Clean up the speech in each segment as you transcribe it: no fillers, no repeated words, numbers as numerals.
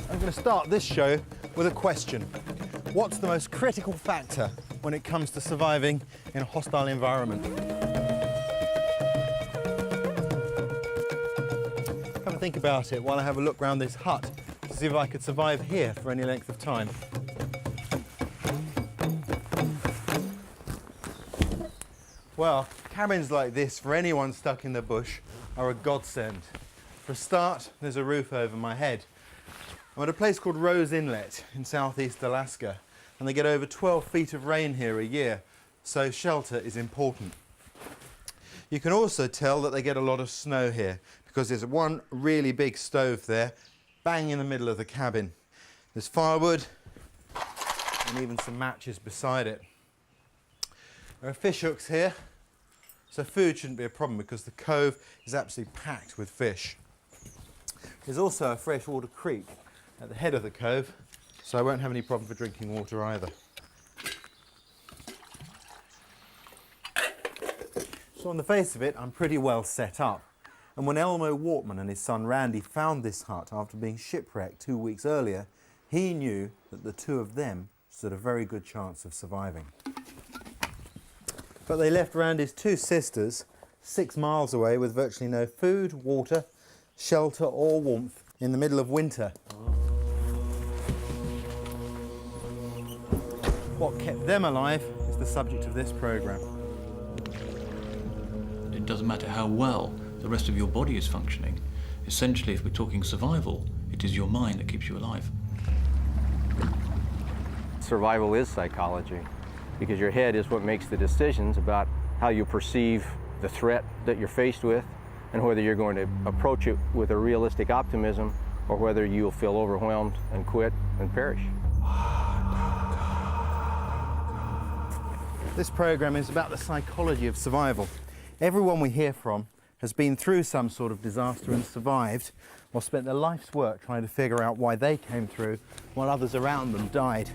I'm going to start this show with a question. What's the most critical factor when it comes to surviving in a hostile environment? Have a think about it while I have a look around this hut to see if I could survive here for any length of time. Well, cabins like this for anyone stuck in the bush are a godsend. For a start, there's a roof over my head. I'm at a place called Rose Inlet in southeast Alaska, and they get over 12 feet of rain here a year, so shelter is important. You can also tell that they get a lot of snow here because there's one really big stove there, bang in the middle of the cabin. There's firewood and even some matches beside it. There are fish hooks here, so food shouldn't be a problem because the cove is absolutely packed with fish. There's also a freshwater creek at the head of the cove, so I won't have any problem for drinking water either. So on the face of it, I'm pretty well set up. And when Elmo Wortman and his son Randy found this hut after being shipwrecked 2 weeks earlier, he knew that the two of them stood a very good chance of surviving. But they left Randy's two sisters 6 miles away with virtually no food, water, shelter or warmth in the middle of winter. What kept them alive is the subject of this programme. It doesn't matter how well the rest of your body is functioning. Essentially, if we're talking survival, it is your mind that keeps you alive. Survival is psychology, because your head is what makes the decisions about how you perceive the threat that you're faced with and whether you're going to approach it with a realistic optimism or whether you'll feel overwhelmed and quit and perish. This programme is about the psychology of survival. Everyone we hear from has been through some sort of disaster and survived, or spent their life's work trying to figure out why they came through while others around them died.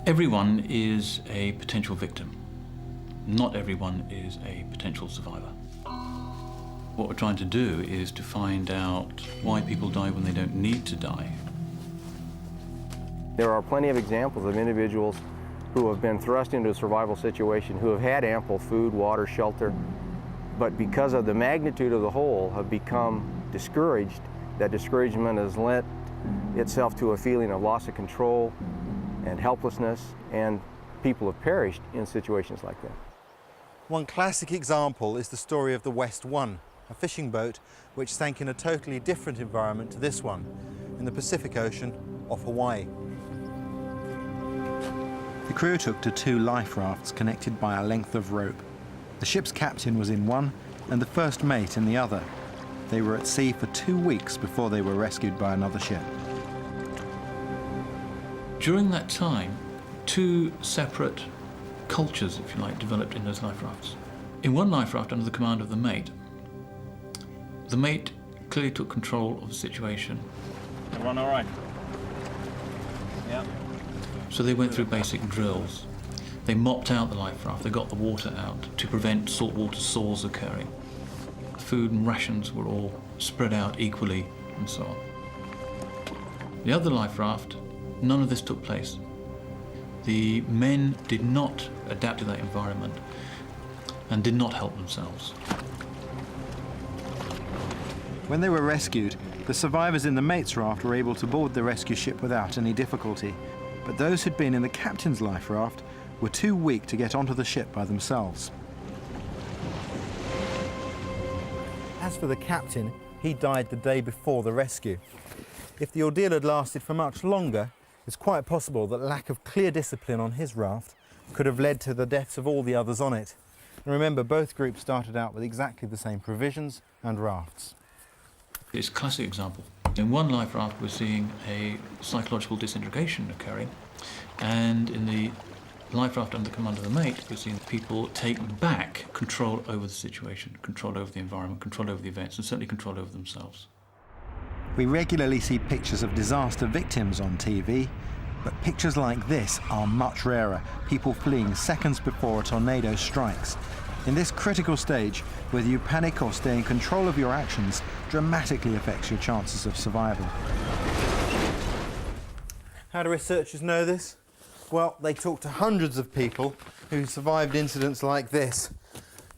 Everyone is a potential victim. Not everyone is a potential survivor. What we're trying to do is to find out why people die when they don't need to die. There are plenty of examples of individuals who have been thrust into a survival situation, who have had ample food, water, shelter, but because of the magnitude of the whole have become discouraged. That discouragement has lent itself to a feeling of loss of control and helplessness, and people have perished in situations like that. One classic example is the story of the West One, a fishing boat which sank in a totally different environment to this one, in the Pacific Ocean off Hawaii. The crew took to 2 life rafts connected by a length of rope. The ship's captain was in one and the first mate in the other. They were at sea for 2 weeks before they were rescued by another ship. During that time, 2 separate cultures, if you like, developed in those life rafts. In one life raft, under the command of the mate clearly took control of the situation. Everyone all right? Yeah. So they went through basic drills. They mopped out the life raft, they got the water out to prevent saltwater sores occurring. Food and rations were all spread out equally and so on. The other life raft, none of this took place. The men did not adapt to that environment and did not help themselves. When they were rescued, the survivors in the mate's raft were able to board the rescue ship without any difficulty. But those who'd been in the captain's life raft were too weak to get onto the ship by themselves. As for the captain, he died the day before the rescue. If the ordeal had lasted for much longer, it's quite possible that lack of clear discipline on his raft could have led to the deaths of all the others on it. And remember, both groups started out with exactly the same provisions and rafts. It's a classic example. In one life raft, we're seeing a psychological disintegration occurring, and in the life raft under the command of the mate, we're seeing people take back control over the situation, control over the environment, control over the events, and certainly control over themselves. We regularly see pictures of disaster victims on TV, but pictures like this are much rarer, people fleeing seconds before a tornado strikes. In this critical stage, whether you panic or stay in control of your actions dramatically affects your chances of survival. How do researchers know this? Well, they talked to hundreds of people who survived incidents like this.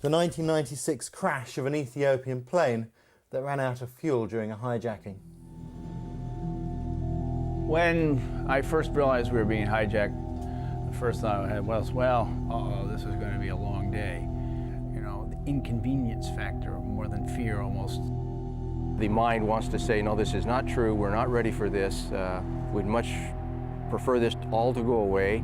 The 1996 crash of an Ethiopian plane that ran out of fuel during a hijacking. When I first realized we were being hijacked, the first thought I had was, well, uh-oh, this is going to be a long day. You know, the inconvenience factor more than fear almost. The mind wants to say, no, this is not true, we're not ready for this, we'd much prefer this all to go away,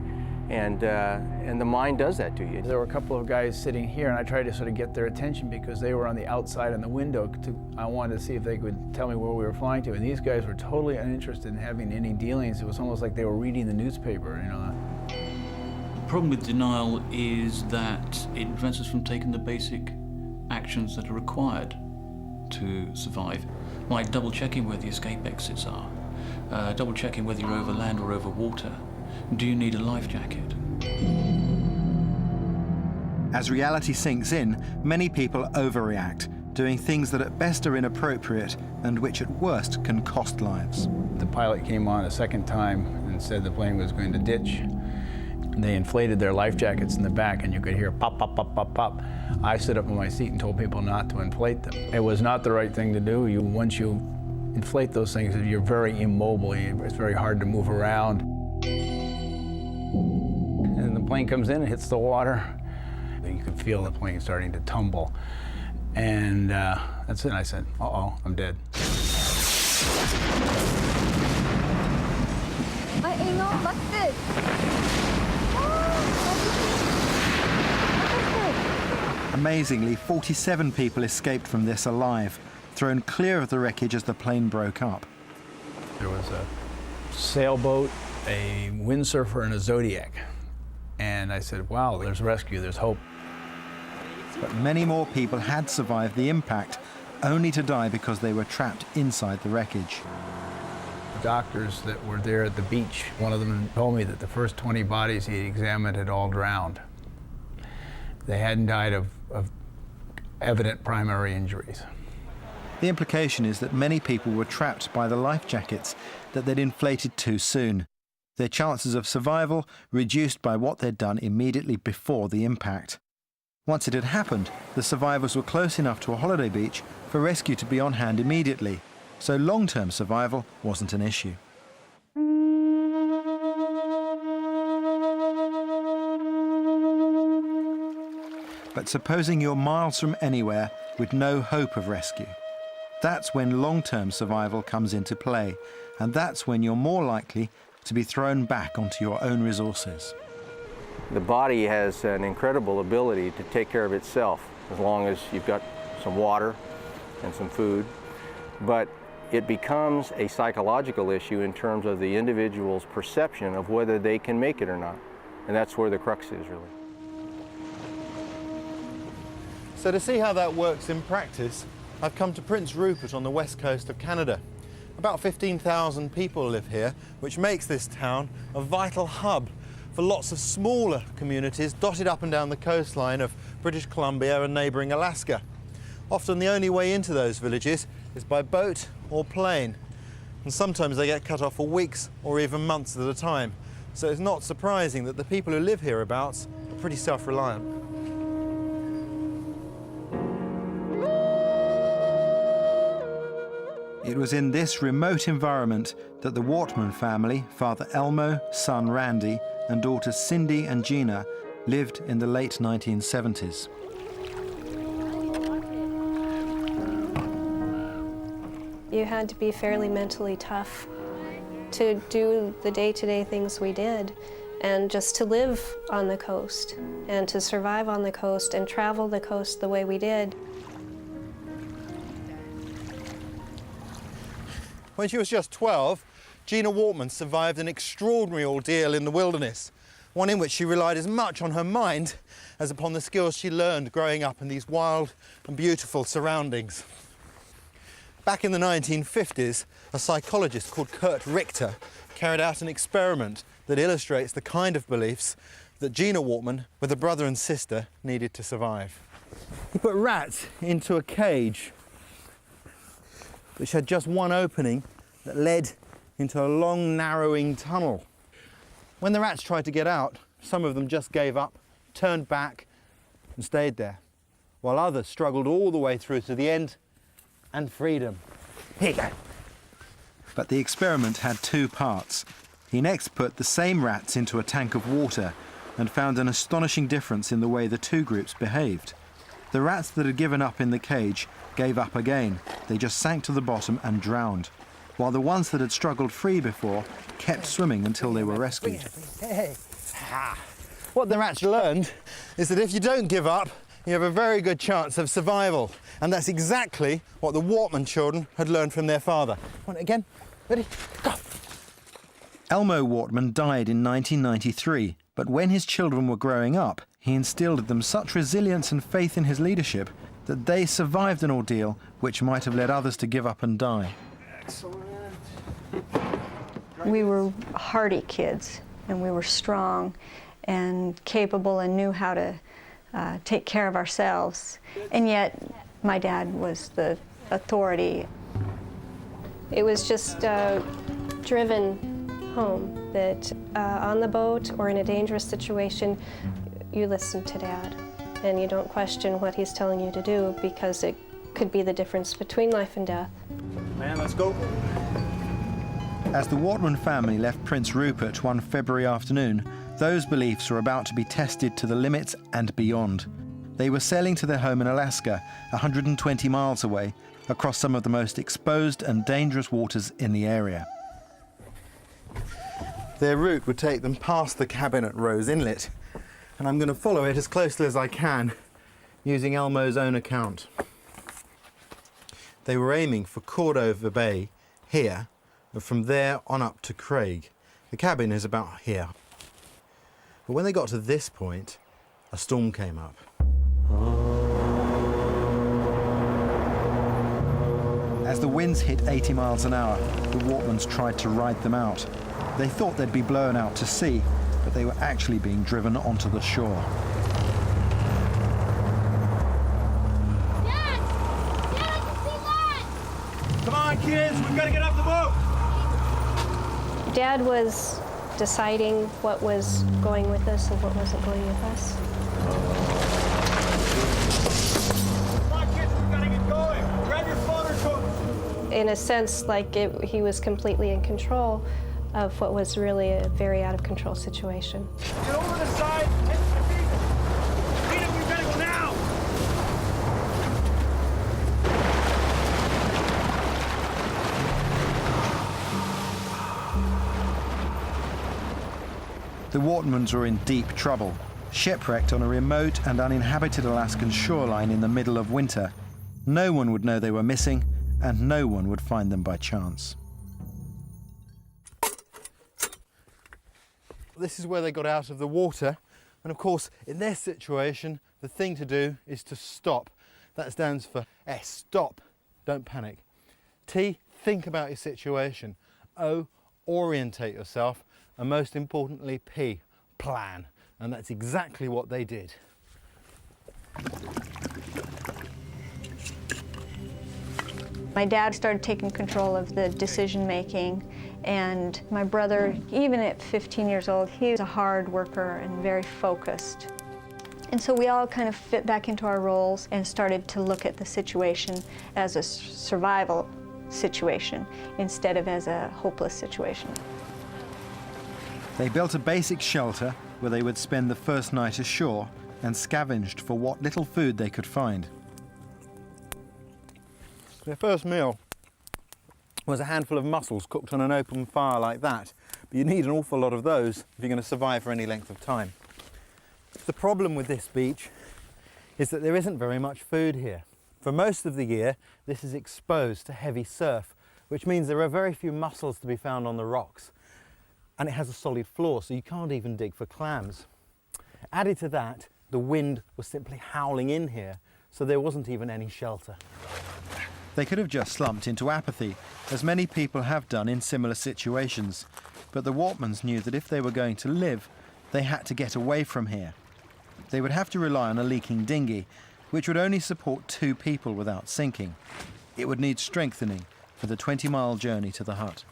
and the mind does that to you. There were a couple of guys sitting here, and I tried to sort of get their attention because they were on the outside in the window. I wanted to see if they could tell me where we were flying to, and these guys were totally uninterested in having any dealings. It was almost like they were reading the newspaper, you know. The problem with denial is that it prevents us from taking the basic actions that are required to survive, like double checking where the escape exits are, double checking whether you're over land or over water. Do you need a life jacket? As reality sinks in, many people overreact, doing things that at best are inappropriate and which at worst can cost lives. The pilot came on a second time and said the plane was going to ditch. They inflated their life jackets in the back, and you could hear pop, pop, pop, pop, pop. I stood up in my seat and told people not to inflate them. It was not the right thing to do. Once you inflate those things, you're very immobile. It's very hard to move around. And the plane comes in and hits the water. You can feel the plane starting to tumble. And that's it. I said, uh-oh, I'm dead. Amazingly, 47 people escaped from this alive, thrown clear of the wreckage as the plane broke up. There was a sailboat, a windsurfer, and a Zodiac. And I said, wow, there's rescue, there's hope. But many more people had survived the impact, only to die because they were trapped inside the wreckage. The doctors that were there at the beach, one of them told me that the first 20 bodies he examined had all drowned. They hadn't died of evident primary injuries. The implication is that many people were trapped by the life jackets that they'd inflated too soon. Their chances of survival reduced by what they'd done immediately before the impact. Once it had happened, the survivors were close enough to a holiday beach for rescue to be on hand immediately, so long-term survival wasn't an issue. But supposing you're miles from anywhere with no hope of rescue, that's when long-term survival comes into play, and that's when you're more likely to be thrown back onto your own resources. The body has an incredible ability to take care of itself as long as you've got some water and some food, but it becomes a psychological issue in terms of the individual's perception of whether they can make it or not, and that's where the crux is, really. So to see how that works in practice, I've come to Prince Rupert on the west coast of Canada. About 15,000 people live here, which makes this town a vital hub for lots of smaller communities dotted up and down the coastline of British Columbia and neighbouring Alaska. Often the only way into those villages is by boat or plane, and sometimes they get cut off for weeks or even months at a time. So it's not surprising that the people who live hereabouts are pretty self-reliant. It was in this remote environment that the Wortman family, Father Elmo, son Randy, and daughters Cindy and Gina lived in the late 1970s. You had to be fairly mentally tough to do the day-to-day things we did, and just to live on the coast and to survive on the coast and travel the coast the way we did. When she was just 12, Gina Wortman survived an extraordinary ordeal in the wilderness, one in which she relied as much on her mind as upon the skills she learned growing up in these wild and beautiful surroundings. Back in the 1950s, a psychologist called Kurt Richter carried out an experiment that illustrates the kind of beliefs that Gina Wortman, with a brother and sister, needed to survive. He put rats into a cage which had just one opening that led into a long, narrowing tunnel. When the rats tried to get out, some of them just gave up, turned back and stayed there, while others struggled all the way through to the end and freedom. Here you go. But the experiment had two parts. He next put the same rats into a tank of water and found an astonishing difference in the way the two groups behaved. The rats that had given up in the cage gave up again. They just sank to the bottom and drowned, while the ones that had struggled free before kept swimming until they were rescued. What the rats learned is that if you don't give up, you have a very good chance of survival. And that's exactly what the Wortman children had learned from their father. Want it again? Ready? Go! Elmo Wortman died in 1993, but when his children were growing up, he instilled in them such resilience and faith in his leadership that they survived an ordeal which might have led others to give up and die. Excellent. We were hardy kids, and we were strong and capable and knew how to take care of ourselves. And yet, my dad was the authority. It was just driven home that on the boat or in a dangerous situation, you listen to Dad and you don't question what he's telling you to do, because it could be the difference between life and death. Man, let's go. As the Wortman family left Prince Rupert one February afternoon, those beliefs were about to be tested to the limits and beyond. They were sailing to their home in Alaska, 120 miles away, across some of the most exposed and dangerous waters in the area. Their route would take them past the cabin at Rose Inlet, and I'm going to follow it as closely as I can, using Elmo's own account. They were aiming for Cordova Bay here, and from there on up to Craig. The cabin is about here. But when they got to this point, a storm came up. As the winds hit 80 miles an hour, the Wortmans tried to ride them out. They thought they'd be blown out to sea, but they were actually being driven onto the shore. Dad! Dad, I can see land! Come on, kids, we've got to get off the boat! Dad was deciding what was going with us and what wasn't going with us. Come on, kids, we've got to get going! Grab your floaters, folks! In a sense, like he was completely in control of what was really a very out of control situation. Get over the side! Head to the feet! Nina, we've got to go now! The Wortmans were in deep trouble, shipwrecked on a remote and uninhabited Alaskan shoreline in the middle of winter. No one would know they were missing, and no one would find them by chance. This is where they got out of the water, and of course, in their situation, the thing to do is to stop. That stands for S, stop, don't panic. T, think about your situation. O, orientate yourself. And most importantly, P, plan. And that's exactly what they did. My dad started taking control of the decision making, and my brother, even at 15 years old, he was a hard worker and very focused. And so we all kind of fit back into our roles and started to look at the situation as a survival situation instead of as a hopeless situation. They built a basic shelter where they would spend the first night ashore and scavenged for what little food they could find. Their first meal was a handful of mussels cooked on an open fire like that, but you need an awful lot of those if you're going to survive for any length of time. The problem with this beach is that there isn't very much food here. For most of the year, this is exposed to heavy surf, which means there are very few mussels to be found on the rocks. And it has a solid floor, so you can't even dig for clams. Added to that, the wind was simply howling in here, so there wasn't even any shelter. They could have just slumped into apathy, as many people have done in similar situations. But the Wortmans knew that if they were going to live, they had to get away from here. They would have to rely on a leaking dinghy, which would only support 2 people without sinking. It would need strengthening for the 20-mile journey to the hut.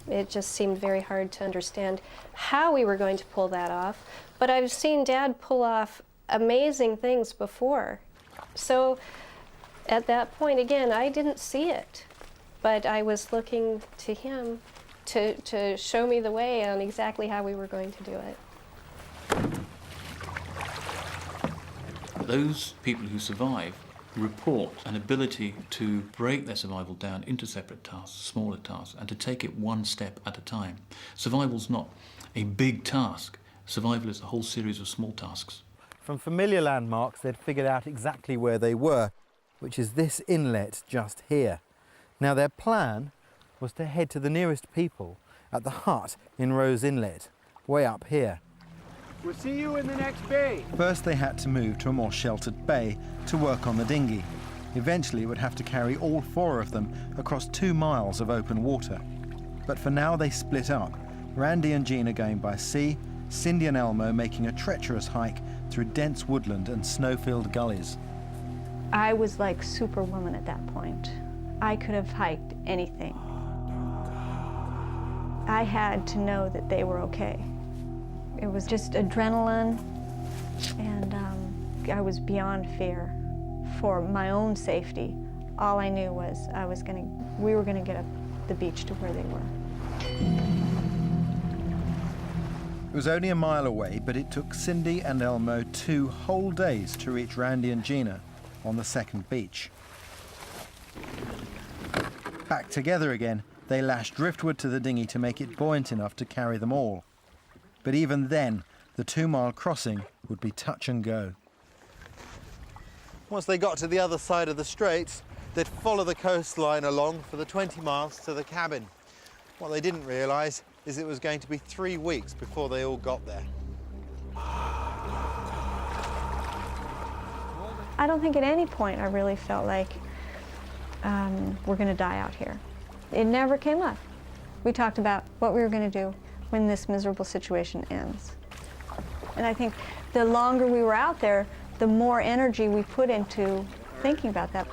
It just seemed very hard to understand how we were going to pull that off. But I've seen Dad pull off amazing things before. So at that point, again, I didn't see it, but I was looking to him to show me the way on exactly how we were going to do it. Those people who survive report an ability to break their survival down into separate tasks, smaller tasks, and to take it one step at a time. Survival's not a big task. Survival is a whole series of small tasks. From familiar landmarks, they'd figured out exactly where they were, which is this inlet just here. Now, their plan was to head to the nearest people at the hut in Rose Inlet, way up here. We'll see you in the next bay. First, they had to move to a more sheltered bay to work on the dinghy. Eventually, it would have to carry all 4 of them across 2 miles of open water. But for now, they split up. Randy and Gina going by sea, Cindy and Elmo making a treacherous hike through dense woodland and snow-filled gullies. I was like Superwoman at that point. I could have hiked anything. I had to know that they were okay. It was just adrenaline, and I was beyond fear for my own safety. All I knew was we were gonna get up the beach to where they were. It was only a mile away, but it took Cindy and Elmo 2 whole days to reach Randy and Gina on the second beach. Back together again, they lashed driftwood to the dinghy to make it buoyant enough to carry them all. But even then, the 2-mile crossing would be touch and go. Once they got to the other side of the straits, they'd follow the coastline along for the 20 miles to the cabin. What they didn't realise is it was going to be 3 weeks before they all got there. I don't think at any point I really felt like we're going to die out here. It never came up. We talked about what we were going to do when this miserable situation ends. And I think the longer we were out there, the more energy we put into thinking about that.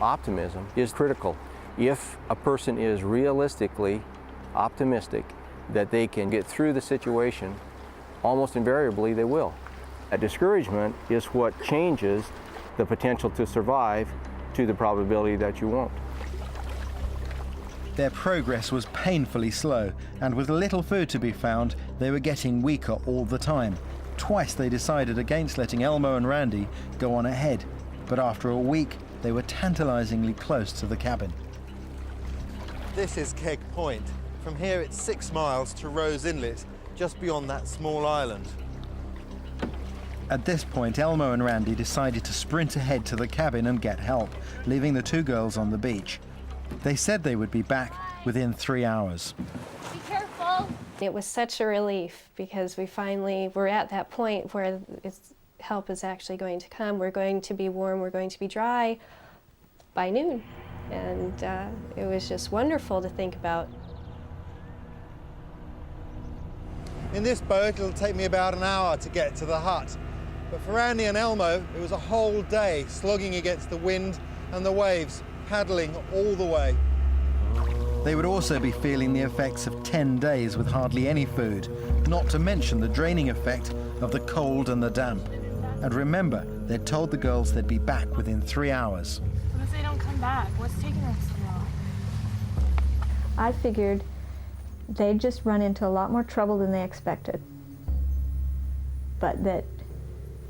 Optimism is critical. If a person is realistically optimistic that they can get through the situation, almost invariably they will. A discouragement is what changes the potential to survive to the probability that you won't. Their progress was painfully slow, and with little food to be found, they were getting weaker all the time. Twice they decided against letting Elmo and Randy go on ahead, but after a week, they were tantalizingly close to the cabin. This is Keg Point. From here, it's 6 miles to Rose Inlet, just beyond that small island. At this point, Elmo and Randy decided to sprint ahead to the cabin and get help, leaving the 2 girls on the beach. They said they would be back within 3 hours. Be careful. It was such a relief because we finally were at that point where help is actually going to come. We're going to be warm, we're going to be dry by noon. And it was just wonderful to think about. In this boat, it'll take me about an hour to get to the hut. But for Randy and Elmo, it was a whole day slogging against the wind and the waves, paddling all the way. They would also be feeling the effects of 10 days with hardly any food, not to mention the draining effect of the cold and the damp. And remember, they'd told the girls they'd be back within 3 hours. What if they don't come back? What's taking them so long? I figured they'd just run into a lot more trouble than they expected, but that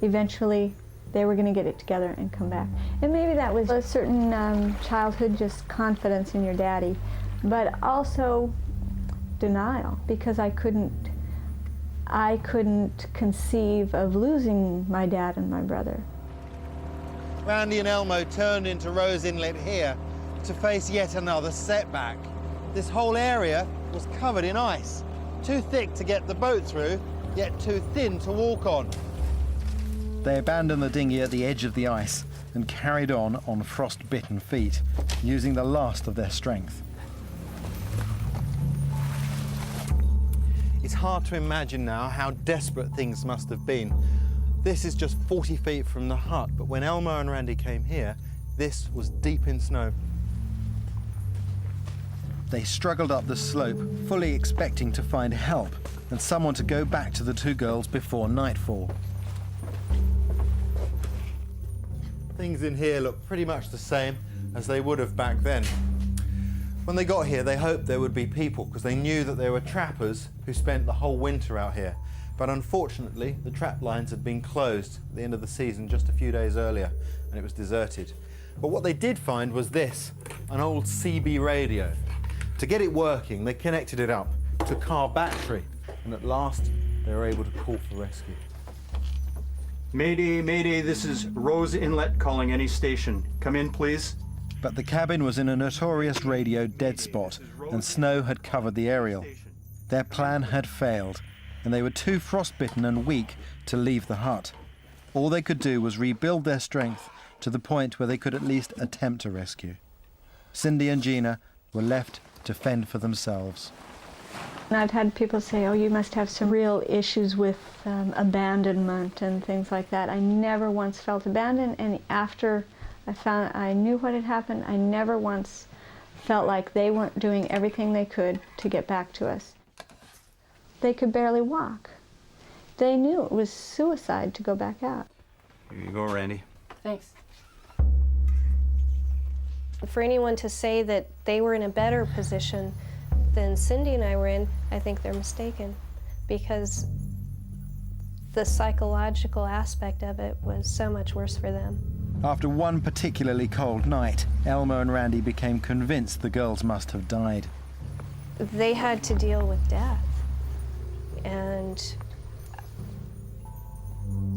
eventually they were going to get it together and come back. And maybe that was a certain childhood just confidence in your daddy, but also denial, because I couldn't conceive of losing my dad and my brother. Randy and Elmo turned into Rose Inlet here to face yet another setback. This whole area was covered in ice, too thick to get the boat through, yet too thin to walk on. They abandoned the dinghy at the edge of the ice and carried on frost-bitten feet, using the last of their strength. It's hard to imagine now how desperate things must have been. This is just 40 feet from the hut, but when Elmo and Randy came here, this was deep in snow. They struggled up the slope, fully expecting to find help and someone to go back to the two girls before nightfall. Things in here look pretty much the same as they would have back then. When they got here, they hoped there would be people because they knew that there were trappers who spent the whole winter out here. But unfortunately, the trap lines had been closed at the end of the season just a few days earlier, and it was deserted. But what they did find was this, an old CB radio. To get it working, they connected it up to a car battery, and at last they were able to call for rescue. Mayday, Mayday, this is Rose Inlet calling any station. Come in, please. But the cabin was in a notorious radio dead spot, and snow had covered the aerial. Their plan had failed, and they were too frostbitten and weak to leave the hut. All they could do was rebuild their strength to the point where they could at least attempt a rescue. Cindy and Gina were left to fend for themselves. And I've had people say, oh, you must have some real issues with abandonment and things like that. I never once felt abandoned, and after I knew what had happened, I never once felt like they weren't doing everything they could to get back to us. They could barely walk. They knew it was suicide to go back out. Here you go, Randy. Thanks. For anyone to say that they were in a better position than Cindy and I were in, I think they're mistaken, because the psychological aspect of it was so much worse for them. After one particularly cold night, Elmo and Randy became convinced the girls must have died. They had to deal with death. And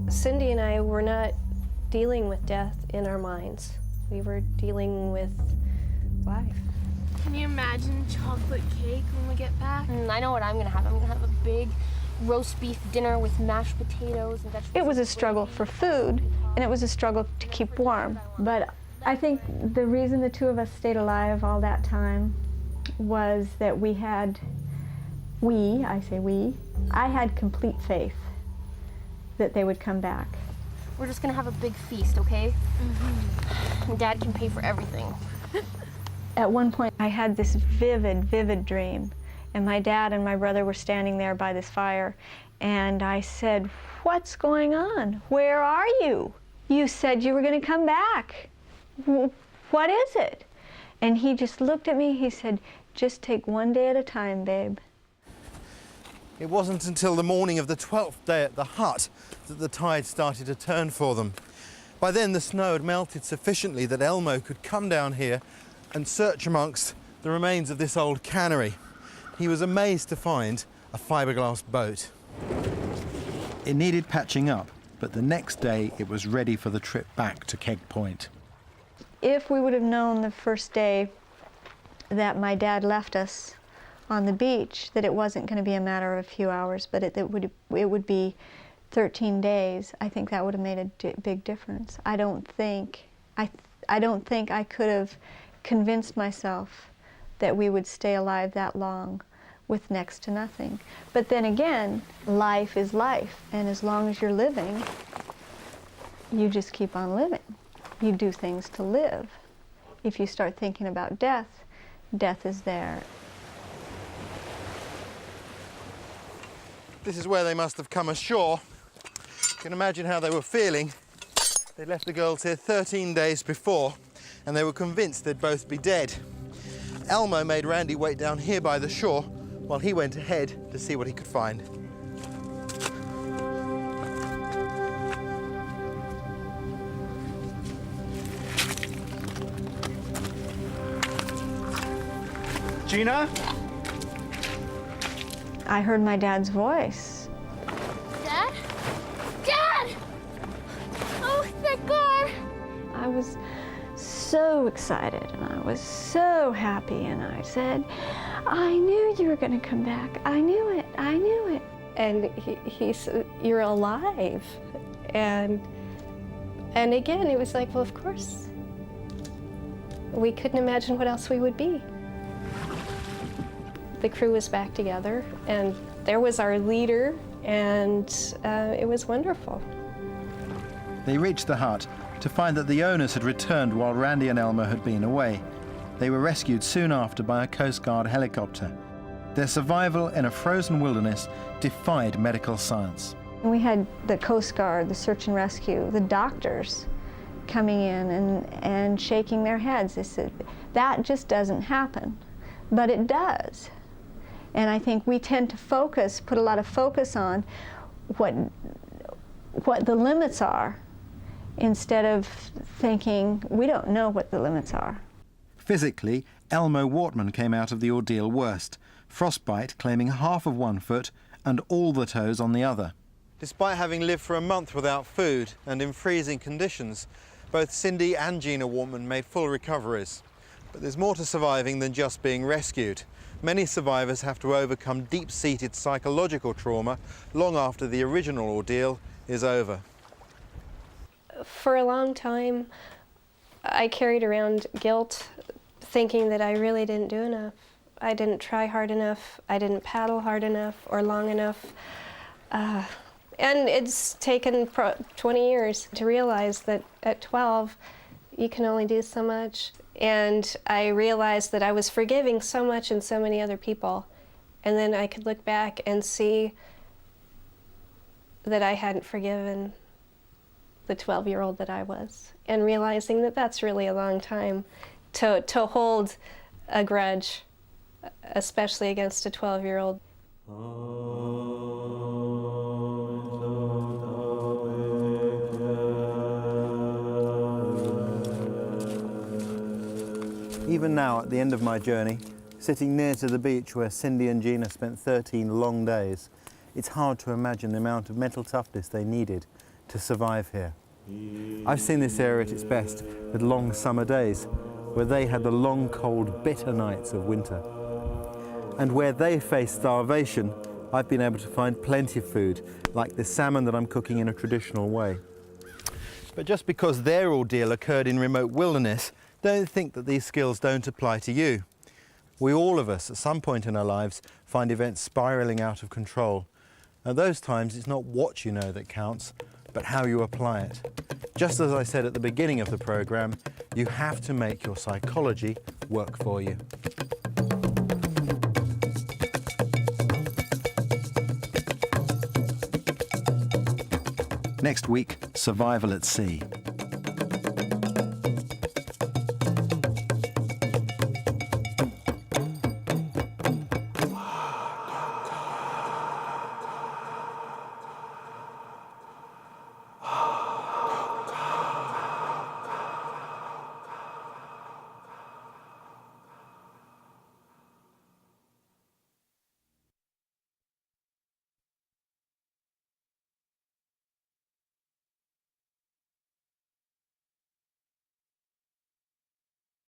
Cindy and I were not dealing with death in our minds. We were dealing with life. Can you imagine chocolate cake when we get back? I know what I'm gonna have. I'm gonna have a big roast beef dinner with mashed potatoes and vegetables. It was a struggle for food, and it was a struggle to keep warm. But I think the reason the two of us stayed alive all that time was that I had complete faith that they would come back. We're just gonna have a big feast, okay? Mm-hmm. Dad can pay for everything. At one point, I had this vivid dream, and my dad and my brother were standing there by this fire, and I said, "What's going on? Where are you? You said you were going to come back. What is it?" And he just looked at me, he said, "Just take one day at a time, babe." It wasn't until the morning of the 12th day at the hut that the tide started to turn for them. By then, the snow had melted sufficiently that Elmo could come down here and search amongst the remains of this old cannery. He was amazed to find a fiberglass boat. It needed patching up, but the next day it was ready for the trip back to Keg Point. If we would have known the first day that my dad left us on the beach that it wasn't going to be a matter of a few hours, but it would be 13 days, I think that would have made a big difference. I don't think I could have convinced myself that we would stay alive that long with next to nothing. But then again, life is life, and as long as you're living, you just keep on living. You do things to live. If you start thinking about death, death is there. This is where they must have come ashore. You can imagine how they were feeling. They left the girls here 13 days before, and they were convinced they'd both be dead. Elmo made Randy wait down here by the shore while he went ahead to see what he could find. Gina? I heard my dad's voice. Dad? Dad! Oh, thank God! I was so excited, and I was so happy, and I said, "I knew you were going to come back. I knew it. I knew it." And he said, "You're alive." And And again, it was like, well, of course. We couldn't imagine what else we would be. The crew was back together, and there was our leader, and it was wonderful. They reached the hut to find that the owners had returned while Randy and Elmer had been away. They were rescued soon after by a Coast Guard helicopter. Their survival in a frozen wilderness defied medical science. We had the Coast Guard, the search and rescue, the doctors coming in and shaking their heads. They said, that just doesn't happen, but it does. And I think we tend to put a lot of focus on what the limits are, instead of thinking, we don't know what the limits are. Physically, Elmo Wortman came out of the ordeal worst, frostbite claiming half of one foot and all the toes on the other. Despite having lived for a month without food and in freezing conditions, both Cindy and Gina Wortman made full recoveries. But there's more to surviving than just being rescued. Many survivors have to overcome deep-seated psychological trauma long after the original ordeal is over. For a long time, I carried around guilt, thinking that I really didn't do enough. I didn't try hard enough, I didn't paddle hard enough or long enough. And it's taken 20 years to realize that at 12, you can only do so much. And I realized that I was forgiving so much in so many other people. And then I could look back and see that I hadn't forgiven the 12-year-old that I was. And realizing that that's really a long time to hold a grudge, especially against a 12-year-old. Even now, at the end of my journey, sitting near to the beach where Cindy and Gina spent 13 long days, it's hard to imagine the amount of mental toughness they needed to survive here. I've seen this area at its best with long summer days, where they had the long, cold, bitter nights of winter. And where they faced starvation, I've been able to find plenty of food, like the salmon that I'm cooking in a traditional way. But just because their ordeal occurred in remote wilderness, don't think that these skills don't apply to you. We, all of us, at some point in our lives, find events spiralling out of control. At those times, it's not what you know that counts, but how you apply it. Just as I said at the beginning of the program, you have to make your psychology work for you. Next week, survival at sea.